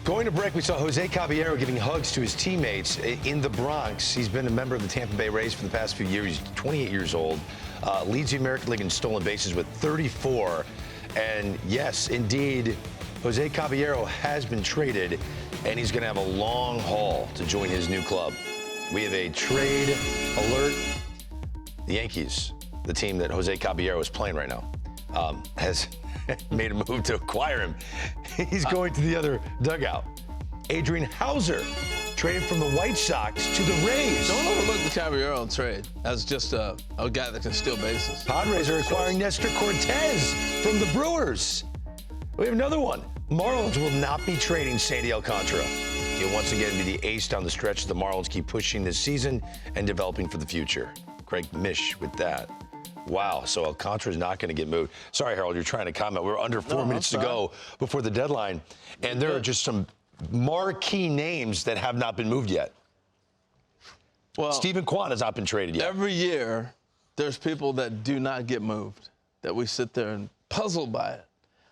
Going to break, we saw Jose Caballero giving hugs to his teammates in the Bronx. He's been a member of the Tampa Bay Rays for the past few years. He's 28 years old, leads the American League in stolen bases with 34. And yes, indeed, Jose Caballero has been traded, and he's going to have a long haul to join his new club. We have a trade alert. The Yankees, the team that Jose Caballero is playing right now, has made a move to acquire him. He's going to the other dugout. Adrian Hauser traded from the White Sox to the Rays. Don't overlook the Caballero trade as just a guy that can steal bases. Padres are acquiring Nestor Cortez from the Brewers. We have another one. Marlins will not be trading Sandy Alcantara. He'll once again be the ace down the stretch. The Marlins keep pushing this season and developing for the future. Craig Mish with that. Wow, so Alcantara is not going to get moved. Sorry, Harold, you're trying to comment. We're under 4 minutes to go before the deadline, and there are just some marquee names that have not been moved yet. Well, Stephen Kwan has not been traded yet. Every year, there's people that do not get moved, that we sit there and puzzled by it.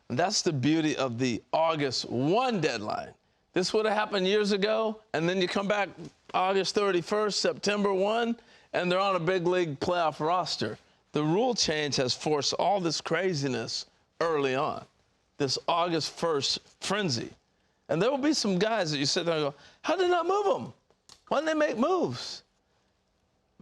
And that's the beauty of the August 1 deadline. This would have happened years ago, and then you come back August 31st, September 1, and they're on a big league playoff roster. The rule change has forced all this craziness early on, this August 1st frenzy. And there will be some guys that you sit there and go, how did they not move them? Why didn't they make moves?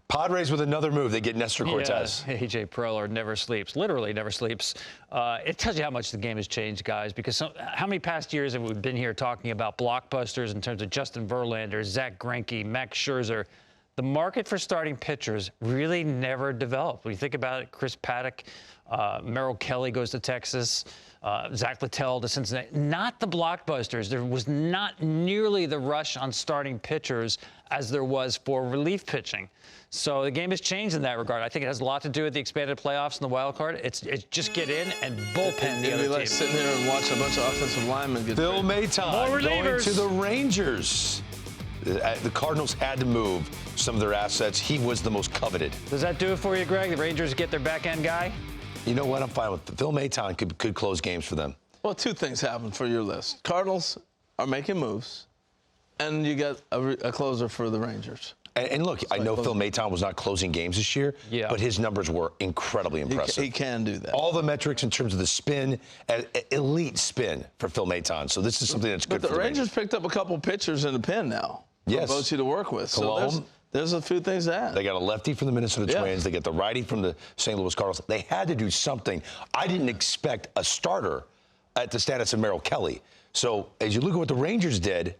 Padres with another move. They get Nestor Cortez. Yeah, A.J. Preller never sleeps, literally never sleeps. It tells you how much the game has changed, guys, because how many past years have we been here talking about blockbusters in terms of Justin Verlander, Zach Greinke, Max Scherzer? The market for starting pitchers really never developed. When you think about it, Chris Paddock, Merrill Kelly goes to Texas, Zach Littell to Cincinnati. Not the blockbusters. There was not nearly the rush on starting pitchers as there was for relief pitching. So the game has changed in that regard. I think it has a lot to do with the expanded playoffs and the wild card. It's just get in and bullpen the other team. Like sitting here and watching a bunch of offensive linemen get Phil Maton going to the Rangers. The Cardinals had to move some of their assets. He was the most coveted. Does that do it for you, Greg? The Rangers get their back-end guy? You know what? I'm fine with it. Phil Maton could close games for them. Well, two things happen for your list. Cardinals are making moves, and you got a closer for the Rangers. And look, I know Phil Maton was not closing games this year, but his numbers were incredibly impressive. He can do that. All the metrics in terms of the spin, elite spin for Phil Maton. So this is something that's good for the Rangers. Picked up a couple pitchers in the pen now. Yes. For Bochy to work with. So there's a few things to add. They got a lefty from the Minnesota Twins. They get the righty from the St. Louis Cardinals. They had to do something. I didn't expect a starter at the status of Merrill Kelly. So as you look at what the Rangers did,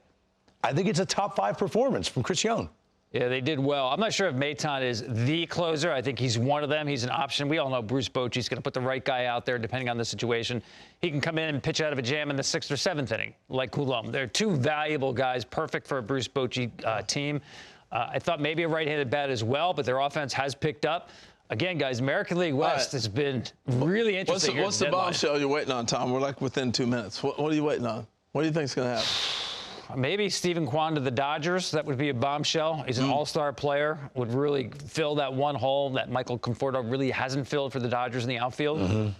I think it's a top 5 performance from Chris Young. Yeah, they did well. I'm not sure if Maton is the closer. I think he's one of them. He's an option. We all know Bruce Bochy's going to put the right guy out there depending on the situation. He can come in and pitch out of a jam in the 6th or 7th inning, like Coulomb. They're two valuable guys, perfect for a Bruce Bochy team. I thought maybe a right-handed bat as well, but their offense has picked up. Again, guys, American League West has been really interesting. What's the bombshell you're waiting on, Tom? We're like within 2 minutes. What are you waiting on? What do you think's going to happen? Maybe Stephen Kwan to the Dodgers. That would be a bombshell. He's an all-star player. Would really fill that one hole that Michael Conforto really hasn't filled for the Dodgers in the outfield.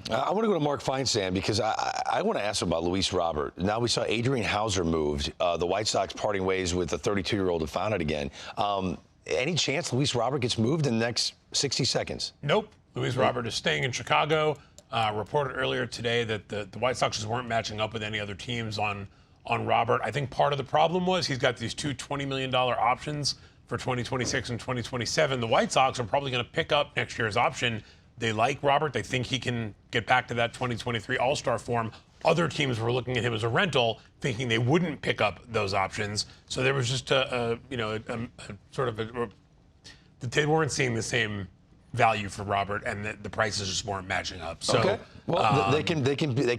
I want to go to Mark Feinsand because I want to ask him about Luis Robert. Now we saw Adrian Hauser moved. The White Sox parting ways with the 32-year-old who found it again. Any chance Luis Robert gets moved in the next 60 seconds? Nope. Luis Robert is staying in Chicago. Reported earlier today that the White Sox just weren't matching up with any other teams on Robert. I think part of the problem was he's got these two $20 million options for 2026 and 2027. The White Sox are probably going to pick up next year's option. They like Robert. They think he can get back to that 2023 All-Star form. Other teams were looking at him as a rental, thinking they wouldn't pick up those options. So there was just they weren't seeing the same value for Robert, and the prices just weren't matching up. So, okay. Well, they can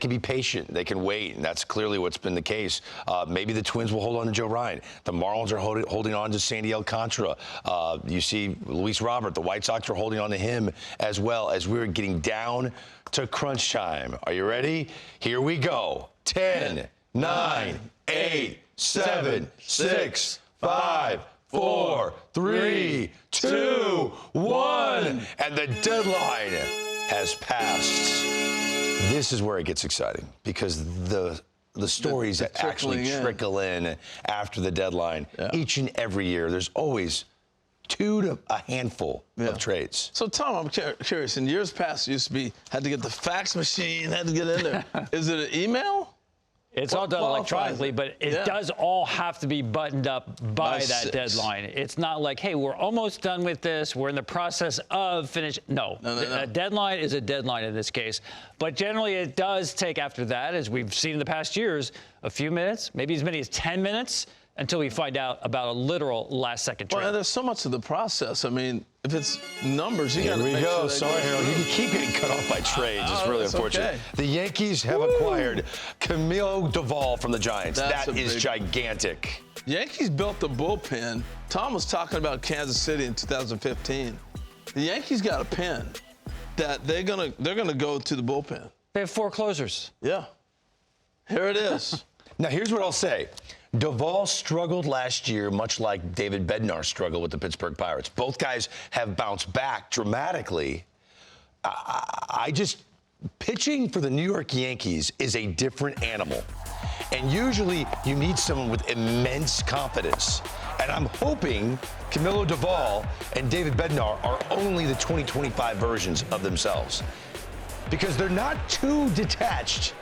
be patient. They can wait, and that's clearly what's been the case. Maybe the Twins will hold on to Joe Ryan. The Marlins are holding on to Sandy Alcantara. You see Luis Robert. The White Sox are holding on to him as well as we're getting down to crunch time. Are you ready? Here we go. 10, 9, 8, 7, 6, 5, 4, 3, 2, 1. And the deadline has passed. This is where it gets exciting because the the stories that actually trickle in after the deadline. Each and every year, there's always 2 to a handful of trades. So, Tom, I'm curious. In years past, it used to be, had to get the fax machine, had to get in there. Is it an email? It's all done electronically, but it does all have to be buttoned up by that 6. deadline. It's not like, hey, we're almost done with this. We're in the process of finish. No. A deadline is a deadline in this case. But generally, it does take after that, as we've seen in the past years, a few minutes, maybe as many as 10 minutes, until we find out about a literal last-second trade. Well, there's so much of the process. I mean, if it's numbers, you got to Here we go. Sorry, Harold. You can keep getting cut off by trades. It's really unfortunate. Okay. The Yankees have acquired Camilo Doval from the Giants. That is gigantic. Yankees built the bullpen. Tom was talking about Kansas City in 2015. The Yankees got a pen that they're gonna go to the bullpen. They have 4 closers. Yeah. Here it is. Now, here's what I'll say. Doval struggled last year, much like David Bednar struggled with the Pittsburgh Pirates. Both guys have bounced back dramatically. Pitching for the New York Yankees is a different animal. And usually you need someone with immense confidence. And I'm hoping Camilo Doval and David Bednar are only the 2025 versions of themselves. Because they're not too detached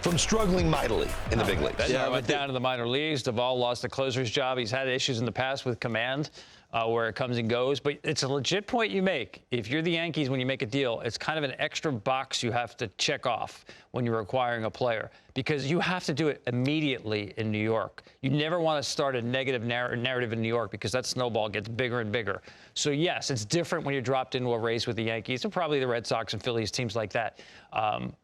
from struggling mightily in the big leagues. Bednar went down to the minor leagues. Doval lost the closer's job. He's had issues in the past with command, where it comes and goes. But it's a legit point you make. If you're the Yankees, when you make a deal, it's kind of an extra box you have to check off when you're acquiring a player, because you have to do it immediately in New York. You never want to start a negative narrative in New York, because that snowball gets bigger and bigger. So, yes, it's different when you're dropped into a race with the Yankees and probably the Red Sox and Phillies, teams like that.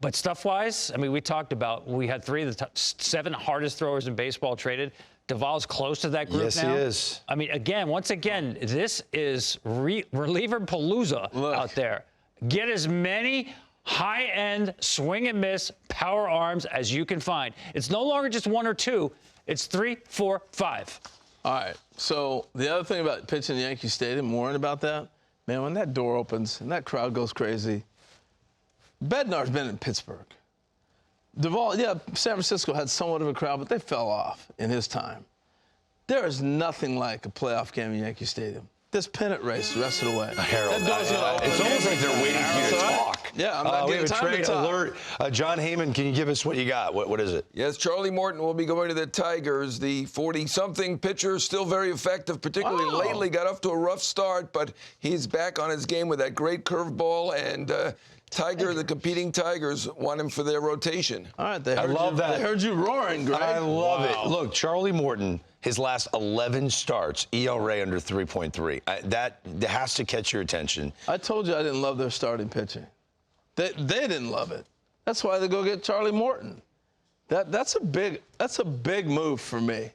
But stuff-wise, I mean, we talked about, we had 3 of the 7 hardest throwers in baseball traded. Doval's close to that group now. Yes, he is. I mean, once again, this is reliever palooza out there. Get as many high-end swing and miss power arms as you can find. It's no longer just 1 or 2. It's 3, 4, 5. All right. So the other thing about pitching in Yankee Stadium, worrying about that, man, when that door opens and that crowd goes crazy. Bednar's been in Pittsburgh. Doval, San Francisco had somewhat of a crowd, but they fell off in his time. There is nothing like a playoff game in Yankee Stadium. This pennant race the rest of the way. Harold, it's almost like they're waiting for you to talk. Yeah, I'm not we getting have a time trade to talk. alert. John Heyman, can you give us what you got? What is it? Yes, Charlie Morton will be going to the Tigers. The 40-something pitcher, still very effective, particularly lately. Got off to a rough start, but he's back on his game with that great curveball. And the competing Tigers want him for their rotation. All right, I love that. They heard you roaring, Greg. I love it. Look, Charlie Morton, his last 11 starts, ERA under 3.3. That has to catch your attention. I told you I didn't love their starting pitching. They didn't love it. That's why they go get Charlie Morton. That's a big move for me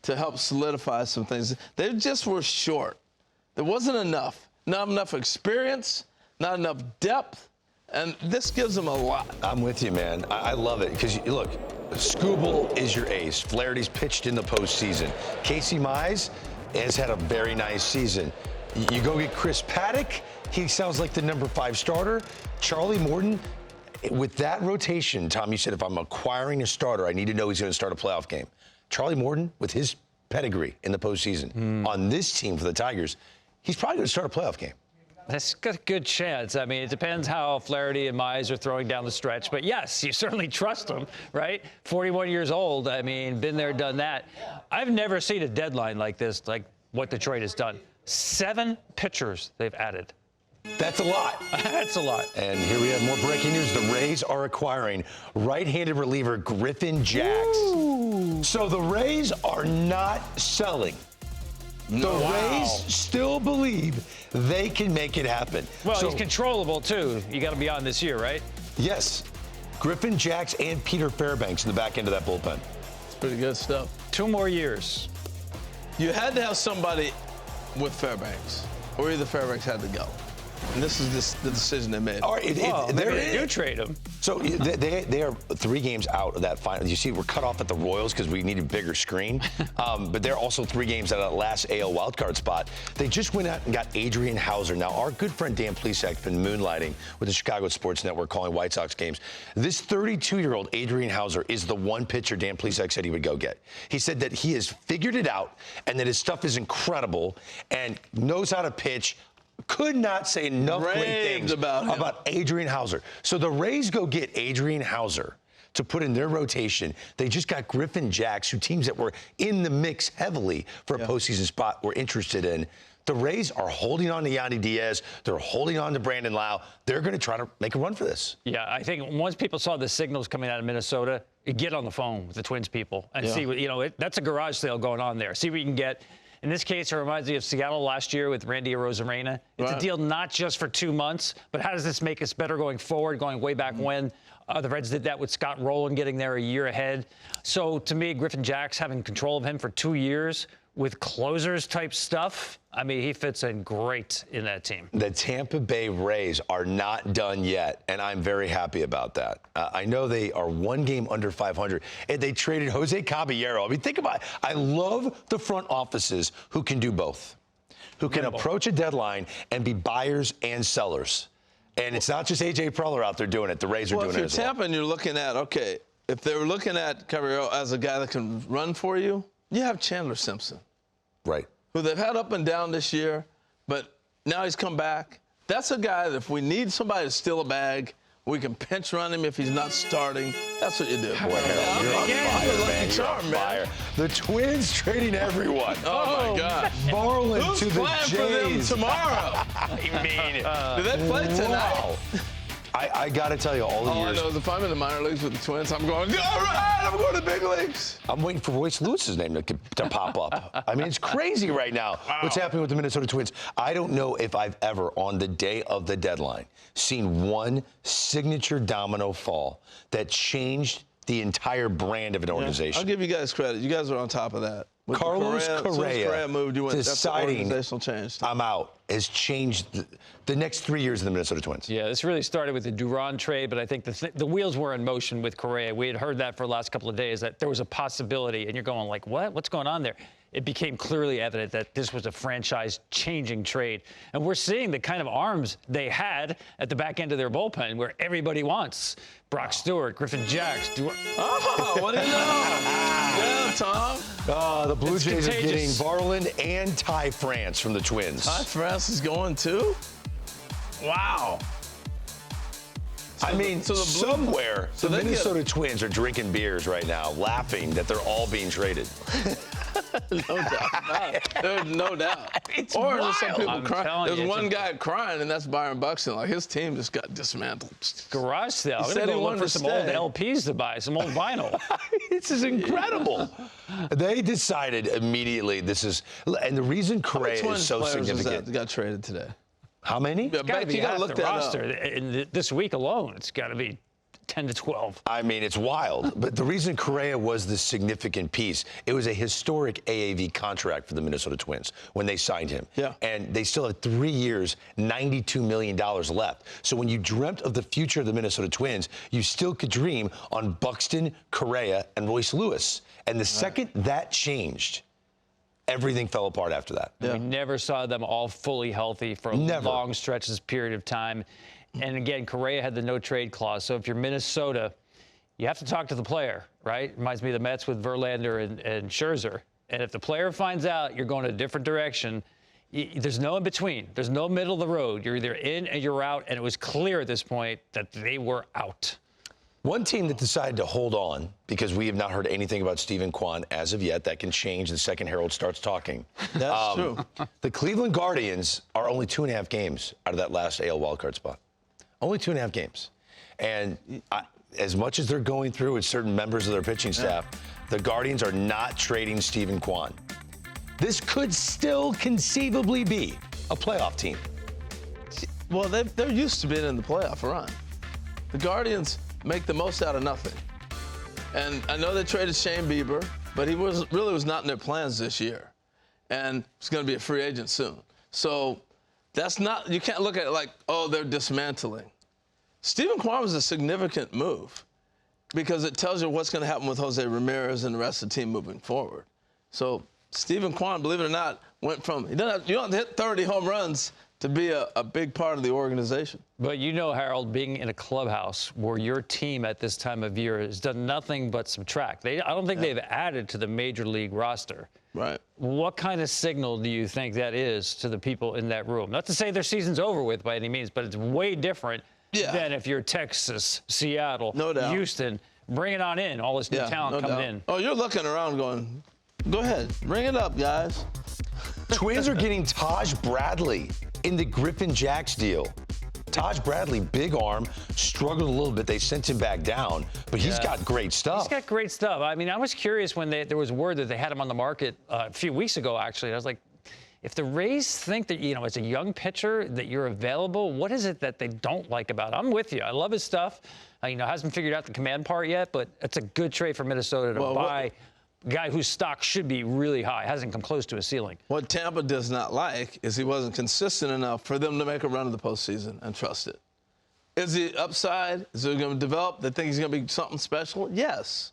to help solidify some things. They just were short. There wasn't enough. Not enough experience, not enough depth, and this gives them a lot. I'm with you, man. I love it because, look, Skubal is your ace. Flaherty's pitched in the postseason. Casey Mize has had a very nice season. You go get Chris Paddock. He sounds like the number 5 starter. Charlie Morton, with that rotation, Tom, you said if I'm acquiring a starter, I need to know he's going to start a playoff game. Charlie Morton, with his pedigree in the postseason, on this team for the Tigers, he's probably going to start a playoff game. That's got a good chance. I mean, it depends how Flaherty and Mize are throwing down the stretch. But, yes, you certainly trust them, right? 41 years old. I mean, been there, done that. I've never seen a deadline like this, like what the trade has done. 7 pitchers they've added. That's a lot. That's a lot. And here we have more breaking news. The Rays are acquiring right-handed reliever Griffin Jax. Ooh. So the Rays are not selling. The Rays still believe they can make it happen. Well, he's controllable, too. You got to be on this year, right? Yes. Griffin Jax and Peter Fairbanks in the back end of that bullpen. It's pretty good stuff. 2 more years. You had to have somebody with Fairbanks, or either Fairbanks had to go. And this is the decision they made. All right, Maybe they do trade him. So they are 3 games out of that final. You see, we're cut off at the Royals because we need a bigger screen. But they're also 3 games out of that last AL wildcard spot. They just went out and got Adrian Hauser. Now, our good friend Dan Plesac's been moonlighting with the Chicago Sports Network calling White Sox games. This 32-year-old Adrian Hauser is the one pitcher Dan Plesac said he would go get. He said that he has figured it out and that his stuff is incredible and knows how to pitch. Could not say enough great things about Adrian Hauser. So the Rays go get Adrian Hauser to put in their rotation. They just got Griffin Jacks, who teams that were in the mix heavily for a postseason spot were interested in. The Rays are holding on to Yandy Diaz. They're holding on to Brandon Lau. They're going to try to make a run for this. Yeah, I think once people saw the signals coming out of Minnesota, you get on the phone with the Twins people and see what, that's a garage sale going on there. See what you can get. In this case, it reminds me of Seattle last year with Randy Arozarena. It's a deal not just for 2 months, but how does this make us better going forward, going way back when? The Reds did that with Scott Rowland getting there a year ahead. So, to me, Griffin Jacks having control of him for 2 years with closers type stuff, I mean, he fits in great in that team. The Tampa Bay Rays are not done yet, and I'm very happy about that. I know they are 1 game under 500, and they traded Jose Caballero. I mean, think about it. I love the front offices who can do both, who can approach a deadline and be buyers and sellers. And it's not just A.J. Preller out there doing it. The Rays are doing it as well. If you're Tampa and you're looking at, okay, if they were looking at Caballero as a guy that can run for you, you have Chandler Simpson. Right. Who they've had up and down this year, but now he's come back. That's a guy that if we need somebody to steal a bag, we can pinch run him if he's not starting. That's what you do. Boy, Harold, you're on fire, man. You're on fire. The Twins trading everyone. Oh, my God. Marlin Who's to the playing for them Jays. tomorrow? I mean, Do they play tonight? wow. I got to tell you, all the All I years. know is if I'm in the minor leagues with the Twins, I'm going, all right, I'm going to big leagues. I'm waiting for Royce Lewis's name to pop up. I mean, it's crazy right now what's happening with the Minnesota Twins. I don't know if I've ever, on the day of the deadline, seen one signature domino fall that changed the entire brand of an organization. I'll give you guys credit. You guys are on top of that. With Carlos Correa, as soon as Correa moved, you went, deciding that's the organizational change. I'm out has changed the next 3 years of the Minnesota Twins. Yeah, this really started with the Duran trade, but I think the wheels were in motion with Correa. We had heard that for the last couple of days, that there was a possibility, and you're going like, what? What's going on there? It became clearly evident that this was a franchise-changing trade. And we're seeing the kind of arms they had at the back end of their bullpen where everybody wants. Brock Stewart, Griffin Jacks. Oh, what do you know? Yeah, Tom. The Blue Jays are getting contagious. Varland and Ty France from the Twins. Ty France is going too? Wow. I mean, so the Blue- somewhere so the they get- Minnesota Twins are drinking beers right now, laughing that they're all being traded. No doubt. There's no doubt. It's Or there's some wild. people I'm crying. telling There's you, one it's guy crying, and that's Byron Buxton. Like, his team just got dismantled. Garage sale. I'm said going to he go look wanted for to some stay. old LPs to buy, some old vinyl. This is incredible. They decided immediately this is, and the reason Correa Twins is so players was significant. that got traded today? How many? Yeah, Got to Beck, be you got to half look the that roster. up. In this week alone, it's got to be 10 to 12. I mean, it's wild. But the reason Correa was the significant piece, it was a historic AAV contract for the Minnesota Twins when they signed him. Yeah. And they still have 3 years, $92 million left. So when you dreamt of the future of the Minnesota Twins, you still could dream on Buxton, Correa, and Royce Lewis. And the second that changed, everything fell apart after that. We never saw them all fully healthy for a Never. long stretches period of time. And again, Correa had the no trade clause. So if you're Minnesota, you have to talk to the player, right? Reminds me of the Mets with Verlander and Scherzer. And if the player finds out you're going a different direction, there's no in between. There's no middle of the road. You're either in and you're out. And it was clear at this point that they were out. One team that decided to hold on, because we have not heard anything about Stephen Kwan as of yet. That can change the second Harold starts talking. That's true. The Cleveland Guardians are only 2.5 games out of that last AL wildcard spot. Only 2.5 games. And as much as they're going through with certain members of their pitching staff, the Guardians are not trading Stephen Kwan. This could still conceivably be a playoff team. Well, they're used to being in the playoff run. The Guardians make the most out of nothing. And I know they traded Shane Bieber, but he really was not in their plans this year. And he's going to be a free agent soon. So That's not, you can't look at it like, oh, they're dismantling. Stephen Kwan was a significant move because it tells you what's going to happen with Jose Ramirez and the rest of the team moving forward. So Stephen Kwan, believe it or not, went from, you don't have to hit 30 home runs to be a big part of the organization. But you know, Harold, being in a clubhouse where your team at this time of year has done nothing but subtract. I don't think they've added to the major league roster. Right. What kind of signal do you think that is to the people in that room? Not to say their season's over with by any means, but it's way different than if you're Texas, Seattle, Houston, bring it on in, all this new talent coming in. Oh, you're looking around going, go ahead, bring it up, guys. Twins are getting Taj Bradley in the Griffin Jacks deal. Taj Bradley, big arm, struggled a little bit. They sent him back down, but he's got great stuff. He's got great stuff. I mean, I was curious when there was word that they had him on the market a few weeks ago, actually. I was like, if the Rays think that, you know, it's a young pitcher, that you're available, what is it that they don't like about it? I'm with you. I love his stuff. You know, hasn't figured out the command part yet, but it's a good trade for Minnesota to buy a guy whose stock should be really high, hasn't come close to a ceiling. What Tampa does not like is he wasn't consistent enough for them to make a run in the postseason and trust it. Is he upside? Is he going to develop? They think he's going to be something special? Yes.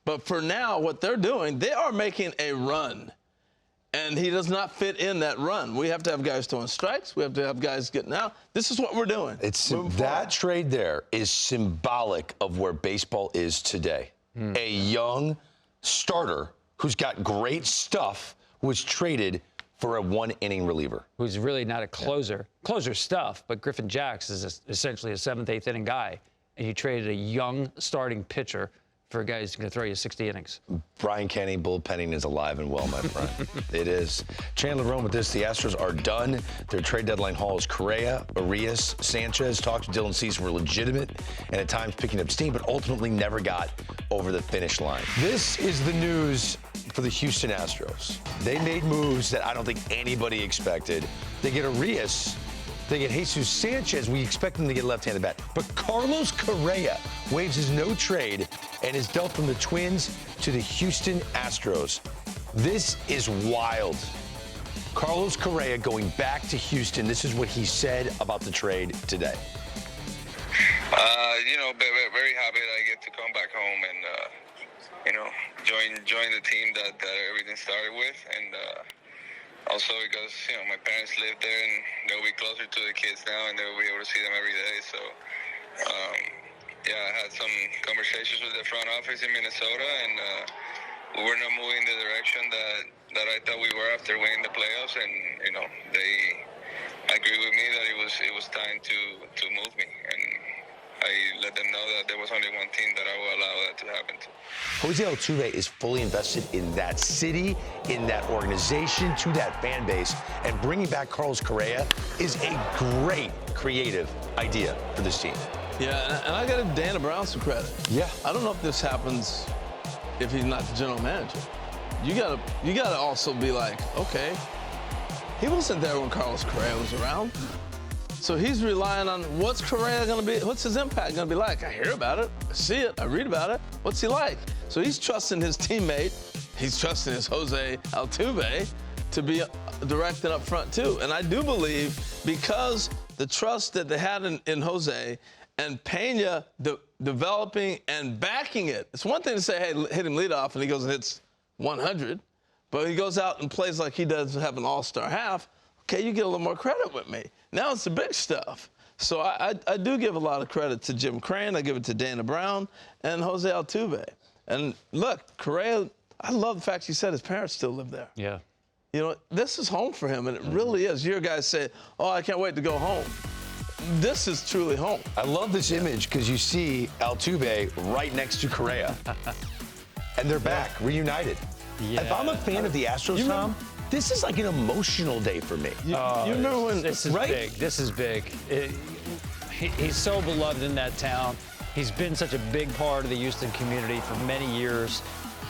But for now, what they're doing, they are making a run. And he does not fit in that run. We have to have guys throwing strikes. We have to have guys getting out. This is what we're doing. That trade there is symbolic of where baseball is today. A young starter who's got great stuff was traded for a one-inning reliever. Who's really not a closer. Closer stuff, but Griffin Jacks is essentially a 7th, 8th inning guy. And you traded a young starting pitcher for a guy who's going to throw you 60 innings. Brian Kenny, bullpenning is alive and well, my friend. It is. Chandler Rome with this. The Astros are done. Their trade deadline haul is Correa, Arias, Sanchez. Talks with Dylan Cease were legitimate and at times picking up steam, but ultimately never got over the finish line. This is the news for the Houston Astros. They made moves that I don't think anybody expected. They get Arias. They get Jesus Sanchez. We expect them to get left-handed bat. But Carlos Correa waives his no trade and is dealt from the Twins to the Houston Astros. This is wild. Carlos Correa going back to Houston. This is what he said about the trade today. You know, very happy that I get to come back home and, you know, join the team that everything started with. And also because, you know, my parents live there and they'll be closer to the kids now and they'll be able to see them every day. So, yeah, I had some conversations with the front office in Minnesota and we're not moving the direction that I thought we were after winning the playoffs. And, you know, they agreed with me that it was time to move me. And I let them know that there was only one team that I will allow that to happen to. Jose Altuve is fully invested in that city, in that organization, to that fan base, and bringing back Carlos Correa is a great creative idea for this team. Yeah, and I got to give Dana Brown some credit. Yeah. I don't know if this happens if he's not the general manager. You gotta also be like, okay, he wasn't there when Carlos Correa was around. So he's relying on what's Correa going to be, what's his impact going to be like? I hear about it, I see it, I read about it. What's he like? So he's trusting his teammate, he's trusting his Jose Altuve to be directed up front too. And I do believe because the trust that they had in Jose and Pena developing and backing it. It's one thing to say, hey, hit him leadoff, and he goes and hits 100. But he goes out and plays like he does have an all-star half. Okay, you get a little more credit with me. Now it's the big stuff. So I do give a lot of credit to Jim Crane. I give it to Dana Brown and Jose Altuve. And look, Correa, I love the fact he said his parents still live there. Yeah. You know, this is home for him, and it really is. Your guys say, oh, I can't wait to go home. This is truly home. I love this image because you see Altuve right next to Correa. And they're back, reunited. Yeah. If I'm a fan of the Astros, Tom, this is like an emotional day for me. You remember when, this is big. This is big. He's so beloved in that town. He's been such a big part of the Houston community for many years.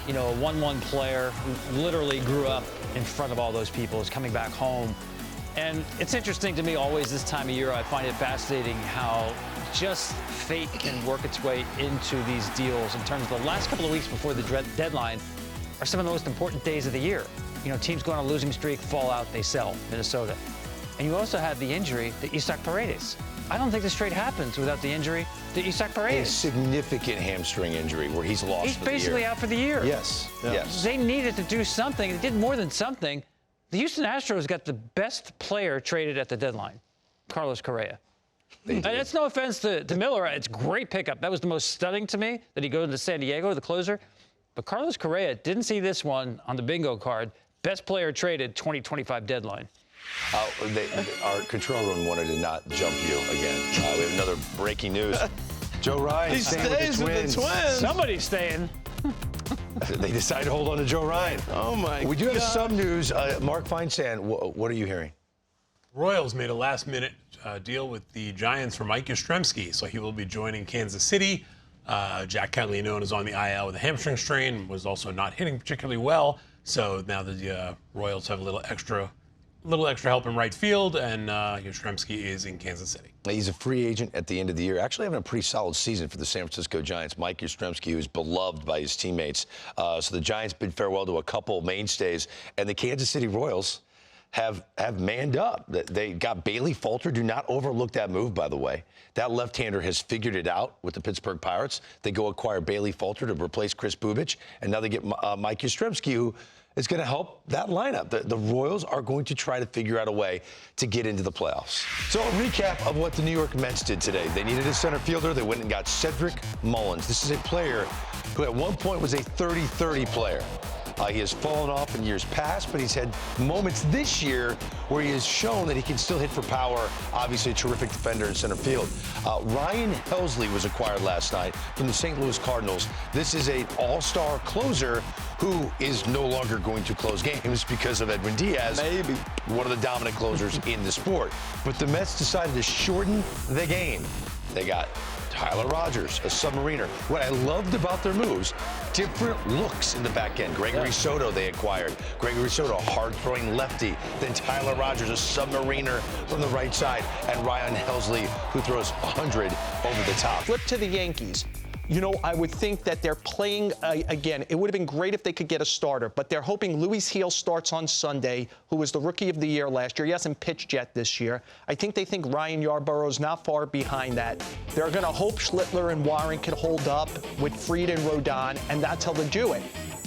You know, a 1-1 player who literally grew up in front of all those people is coming back home. And it's interesting to me always this time of year. I find it fascinating how just fate can work its way into these deals in terms of the last couple of weeks before the deadline are some of the most important days of the year. You know, teams go on a losing streak, fall out, they sell. Minnesota. and you also have the injury to Isaac Paredes. I don't think this trade happens without the injury to Isaac A Paredes. significant hamstring injury where he's lost He's for the year. basically out for the year. Yes, yes. They needed to do something. They did more than something. The Houston Astros got the best player traded at the deadline, Carlos Correa. And that's no offense to Miller. It's a great pickup. That was the most stunning to me, that he goes to San Diego, the closer. But Carlos Correa didn't see this one on the bingo card. Best player traded 2025 deadline. Our control room wanted to not jump you again. We have another breaking news. Joe Ryan He staying stays with the Twins. Somebody's staying. They decided to hold on to Joe Ryan. Oh, my God. We do have some news. Mark Feinsand, what are you hearing? Royals made a last-minute deal with the Giants for Mike Yastrzemski, so he will be joining Kansas City. Jack Caglianone is on the IL with a hamstring strain, was also not hitting particularly well. So now the Royals have a little extra help in right field, and Yastrzemski is in Kansas City. He's a free agent at the end of the year, actually having a pretty solid season for the San Francisco Giants. Mike Yastrzemski, who's beloved by his teammates. So the Giants bid farewell to a couple mainstays, and the Kansas City Royals have manned up. They got Bailey Falter. Do not overlook that move, by the way. That left-hander has figured it out with the Pittsburgh Pirates. They go acquire Bailey Falter to replace Chris Bubich, and now they get Mike Yastrzemski, who is going to help that lineup. The Royals are going to try to figure out a way to get into the playoffs. So a recap of what the New York Mets did today. They needed a center fielder. They went and got Cedric Mullins. This is a player who at one point was a 30-30 player. He has fallen off in years past, but he's had moments this year where he has shown that he can still hit for power. Obviously, a terrific defender in center field. Ryan Helsley was acquired last night from the St. Louis Cardinals. This is an all-star closer who is no longer going to close games because of Edwin Diaz. Maybe. One of the dominant closers in the sport. But the Mets decided to shorten the game. They got Tyler Rogers, a submariner. What I loved about their moves, different looks in the back end. Gregory Soto they acquired. Gregory Soto, hard-throwing lefty. Then Tyler Rogers, a submariner from the right side. And Ryan Helsley, who throws 100 over the top. Flip to the Yankees. You know, I would think that they're playing, again, it would have been great if they could get a starter, but they're hoping Luis Gil starts on Sunday, who was the Rookie of the Year last year. He hasn't pitched yet this year. I think they think Ryan Yarborough's not far behind that. They're going to hope Schlittler and Warren can hold up with Fried and Rodon, and that's how they do it.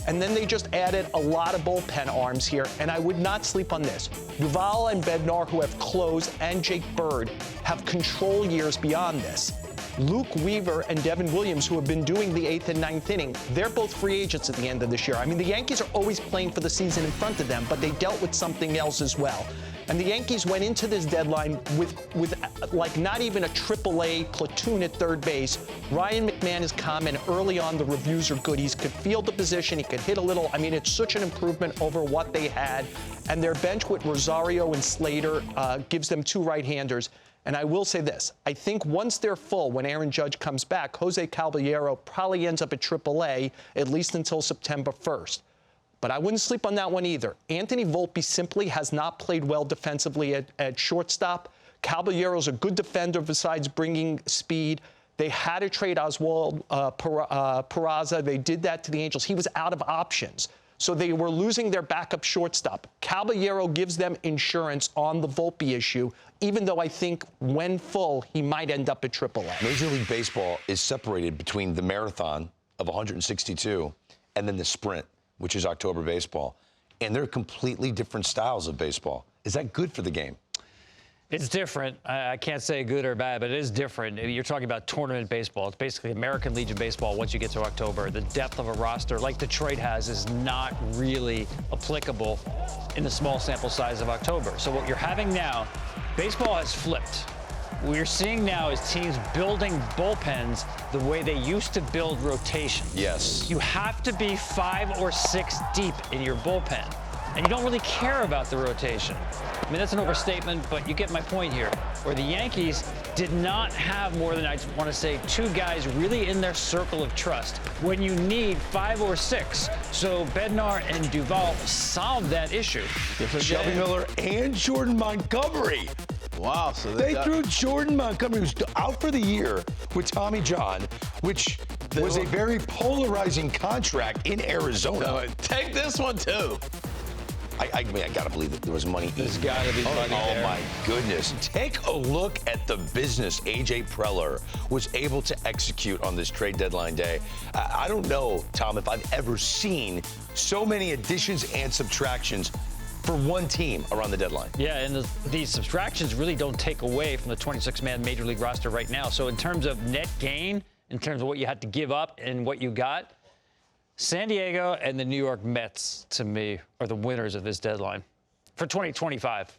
And then they just added a lot of bullpen arms here, and I would not sleep on this. Doval and Bednar, who have closed, and Jake Bird have control years beyond this. Luke Weaver and Devin Williams, who have been doing the 8th and 9th inning, they're both free agents at the end of this year. I mean, the Yankees are always playing for the season in front of them, but they dealt with something else as well. And the Yankees went into this deadline with like not even a AAA platoon at third base. Ryan McMahon is calm, and early on the reviews are good. He could field the position. He could hit a little. I mean, it's such an improvement over what they had. And their bench with Rosario and Slater gives them two right-handers. And I will say this, I think once they're full, when Aaron Judge comes back, Jose Caballero probably ends up at AAA, at least until September 1st. But I wouldn't sleep on that one either. Anthony Volpe simply has not played well defensively at shortstop. Caballero's a good defender besides bringing speed. They had to trade Oswald Peraza. They did that to the Angels. He was out of options. So they were losing their backup shortstop. Caballero gives them insurance on the Volpe issue, even though I think when full, he might end up at AAA. Major League Baseball is separated between the marathon of 162 and then the sprint, which is October baseball. And they're completely different styles of baseball. Is that good for the game? It's different. I can't say good or bad, but it is different. You're talking about tournament baseball. It's basically American Legion baseball once you get to October. The depth of a roster, like Detroit has, is not really applicable in the small sample size of October. So what you're having now, baseball has flipped. What you're seeing now is teams building bullpens the way they used to build rotation. Yes. You have to be 5 or 6 deep in your bullpen, and you don't really care about the rotation. I mean, that's an overstatement, but you get my point here, where the Yankees did not have more than, I want to say, 2 guys really in their circle of trust when you need 5 or 6. So Bednar and Doval solved that issue. Shelby Miller and Jordan Montgomery. Wow. So They threw Jordan Montgomery, who's out for the year, with Tommy John, which was a very polarizing contract in Arizona. Take this one, too. I mean, I gotta believe that there was money. There's got to be money Oh there. my goodness! Take a look at the business AJ Preller was able to execute on this trade deadline day. I don't know, Tom, if I've ever seen so many additions and subtractions for one team around the deadline. Yeah, and these subtractions really don't take away from the 26-man Major League roster right now. So in terms of net gain, in terms of what you had to give up and what you got, San Diego and the New York Mets, to me, are the winners of this deadline for 2025.